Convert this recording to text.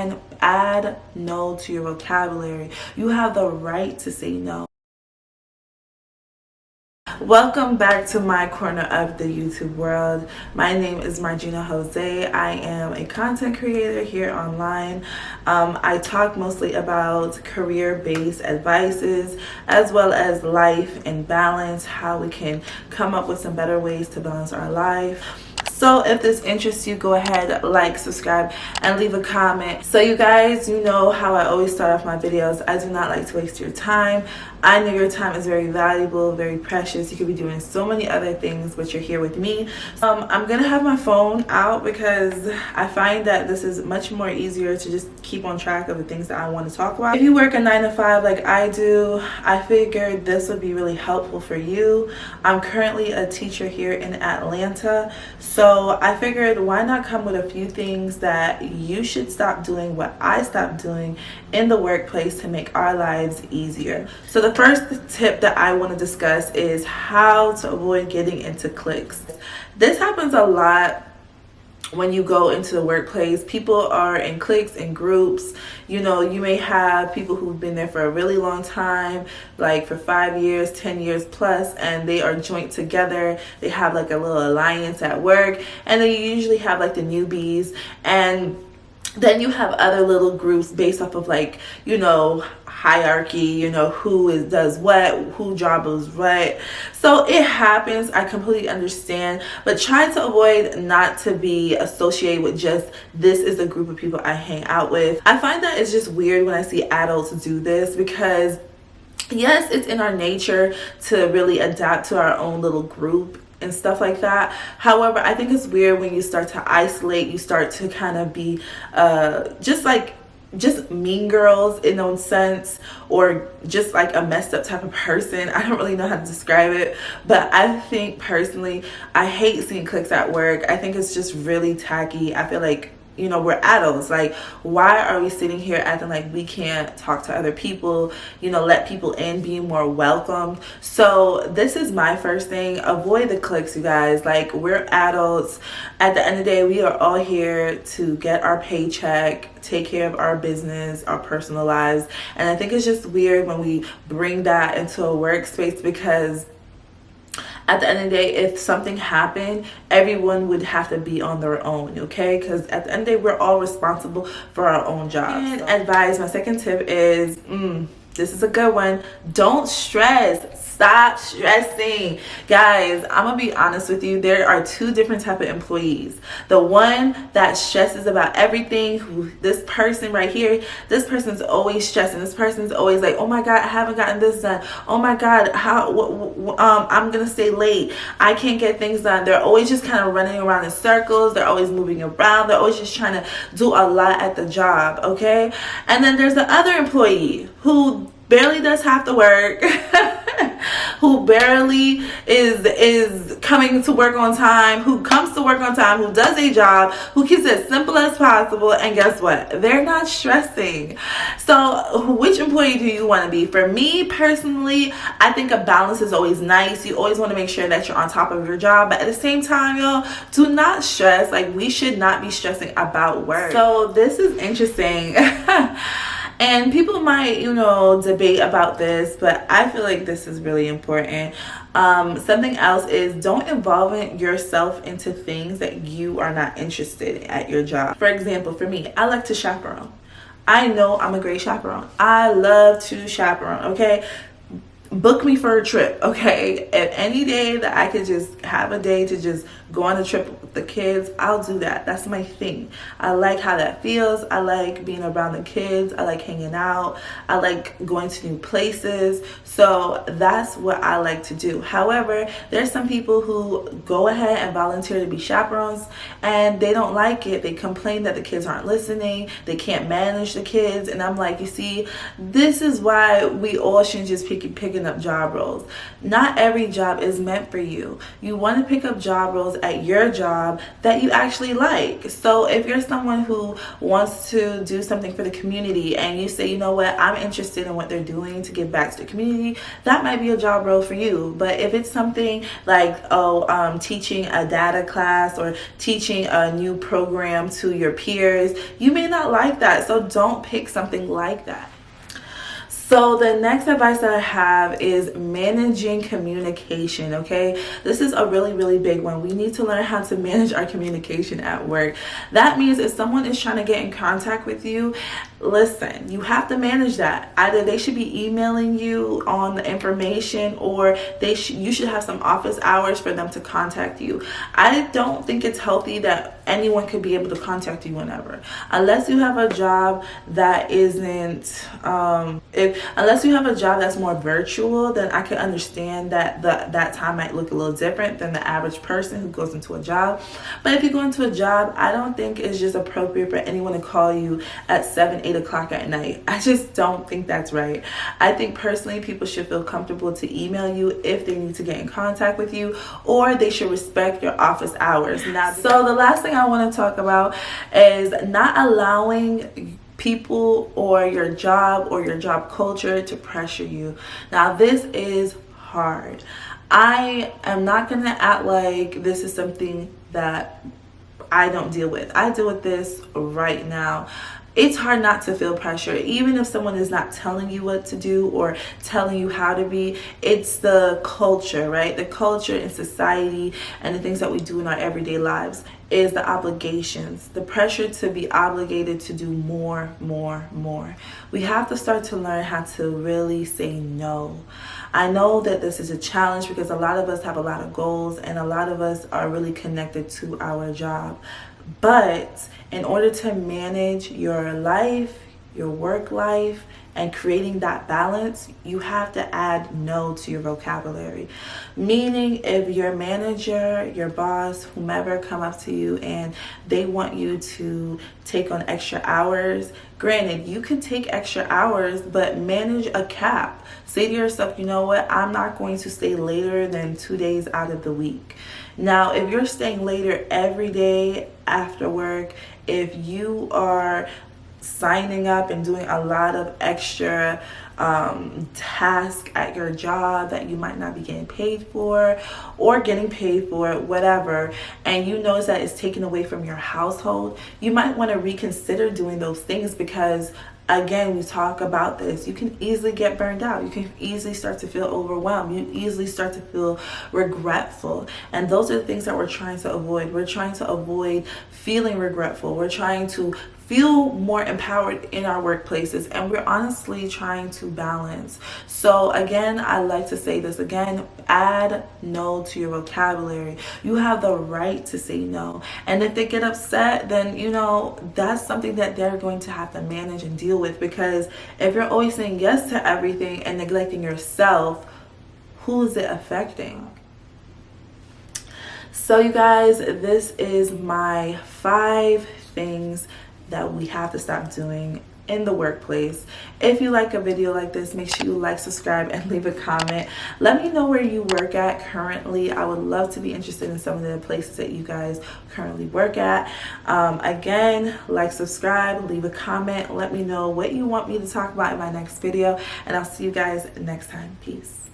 And add no to your vocabulary. You have the right to say no. Welcome back to my corner of the YouTube world. My name is Margina Jose. I am a content creator here online. I talk mostly about career-based advices as well as life and balance, how we can come up with some better ways to balance our life. So if this interests you, go ahead, like, subscribe, and leave a comment. So you guys, you know how I always start off my videos. I do not like to waste your time. I know your time is very valuable, very precious. You could be doing so many other things, but you're here with me. I'm gonna have my phone out because I find that this is much more easier to just keep on track of the things that I want to talk about. If you work a 9 to 5 like I do, I figured this would be really helpful for you. I'm currently a teacher here in Atlanta, so I figured why not come with a few things that you should stop doing what I stopped doing in the workplace to make our lives easier. So the first tip that I want to discuss is how to avoid getting into cliques. This happens a lot when you go into the workplace. People are in cliques and groups. You know, you may have people who've been there for a really long time, like for 5 years, 10 years plus, and they are joined together. They have like a little alliance at work, and they usually have like the newbies, and then you have other little groups based off of like, you know, hierarchy, you know, who does what, who job is what. So it happens. I completely understand, but try to avoid not to be associated with just this is the group of people I hang out with. I find that it's just weird when I see adults do this because yes, it's in our nature to really adapt to our own little group and stuff like that. However, I think it's weird when you start to isolate, you start to kind of be just mean girls in a sense, or just like a messed up type of person. I don't really know how to describe it, but I think personally, I hate seeing cliques at work. I think it's just really tacky. I feel like, you know, we're adults. Like, why are we sitting here acting like we can't talk to other people, you know, let people in, be more welcomed? So this is my first thing. Avoid the cliques, you guys. Like, we're adults. At the end of the day, we are all here to get our paycheck, take care of our business, our personal lives. And I think it's just weird when we bring that into a workspace because at the end of the day, if something happened, everyone would have to be on their own, okay? Because at the end of the day, we're all responsible for our own jobs. And advice, my second tip is, this is a good one. Don't stress. Stop stressing. Guys, I'm gonna be honest with you. There are two different type of employees. The one that stresses about everything, this person right here, this person's always stressing. This person's always like, oh my God, I haven't gotten this done. Oh my God, I'm gonna stay late. I can't get things done. They're always just kind of running around in circles. They're always moving around. They're always just trying to do a lot at the job, okay? And then there's the other employee who barely does half the work, who barely is coming to work on time, who comes to work on time, who does a job, who keeps it as simple as possible, and guess what? They're not stressing. So which employee do you want to be? For me personally, I think a balance is always nice. You always want to make sure that you're on top of your job, but at the same time, y'all, do not stress. Like, we should not be stressing about work. So this is interesting. And people might, you know, debate about this, but I feel like this is really important. Something else is don't involve yourself into things that you are not interested in at your job. For example, for me, I like to chaperone. I know I'm a great chaperone. I love to chaperone, okay? Book me for a trip, okay? If any day that I could just have a day to just go on a trip with the kids, I'll do that. That's my thing. I like how that feels. I like being around the kids. I like hanging out. I like going to new places. So that's what I like to do. However, there's some people who go ahead and volunteer to be chaperones and they don't like it. They complain that the kids aren't listening. They can't manage the kids. And I'm like, you see, this is why we all shouldn't just picking up job roles. Not every job is meant for you. You want to pick up job roles at your job that you actually like. So if you're someone who wants to do something for the community and you say, you know what, I'm interested in what they're doing to give back to the community, that might be a job role for you. But if it's something like, teaching a data class or teaching a new program to your peers, you may not like that. So don't pick something like that. So the next advice that I have is managing communication, okay? This is a really, really big one. We need to learn how to manage our communication at work. That means if someone is trying to get in contact with you, listen, you have to manage that. Either they should be emailing you on the information, or you should have some office hours for them to contact you. I don't think it's healthy that anyone could be able to contact you whenever, unless you have a job that isn't unless you have a job that's more virtual. Then I can understand that that time might look a little different than the average person who goes into a job. But if you go into a job, I don't think it's just appropriate for anyone to call you at 7-8 o'clock at night. I just don't think that's right. I think personally people should feel comfortable to email you if they need to get in contact with you, or they should respect your office hours. So the last thing I want to talk about is not allowing people or your job culture to pressure you. Now this is hard. I am not gonna act like this is something that I don't deal with. I deal with this right now. It's hard not to feel pressure, even if someone is not telling you what to do or telling you how to be. It's the culture, right? The culture in society and the things that we do in our everyday lives is the obligations, the pressure to be obligated to do more. We have to start to learn how to really say no. I know that this is a challenge because a lot of us have a lot of goals and a lot of us are really connected to our job. But in order to manage your life, your work life, and creating that balance, you have to add no to your vocabulary. Meaning, if your manager, your boss, whomever come up to you and they want you to take on extra hours, granted, you can take extra hours, but manage a cap. Say to yourself, you know what, I'm not going to stay later than 2 days out of the week. Now, if you're staying later every day after work, if you are signing up and doing a lot of extra tasks at your job that you might not be getting paid for, or getting paid for, whatever, and you notice that it's taken away from your household, you might want to reconsider doing those things because, again, we talk about this. You can easily get burned out. You can easily start to feel overwhelmed. You easily start to feel regretful. And those are the things that we're trying to avoid. We're trying to avoid feeling regretful. We're trying to feel more empowered in our workplaces, and we're honestly trying to balance. So again, I like to say this again, add no to your vocabulary. You have the right to say no. And if they get upset, then that's something that they're going to have to manage and deal with, because if you're always saying yes to everything and neglecting yourself, who is it affecting? So you guys, this is my 5 things that we have to stop doing in the workplace. If you like a video like this, make sure you like, subscribe, and leave a comment. Let me know where you work at currently. I would love to be interested in some of the places that you guys currently work at. Again, like, subscribe, leave a comment. Let me know what you want me to talk about in my next video, and I'll see you guys next time. Peace.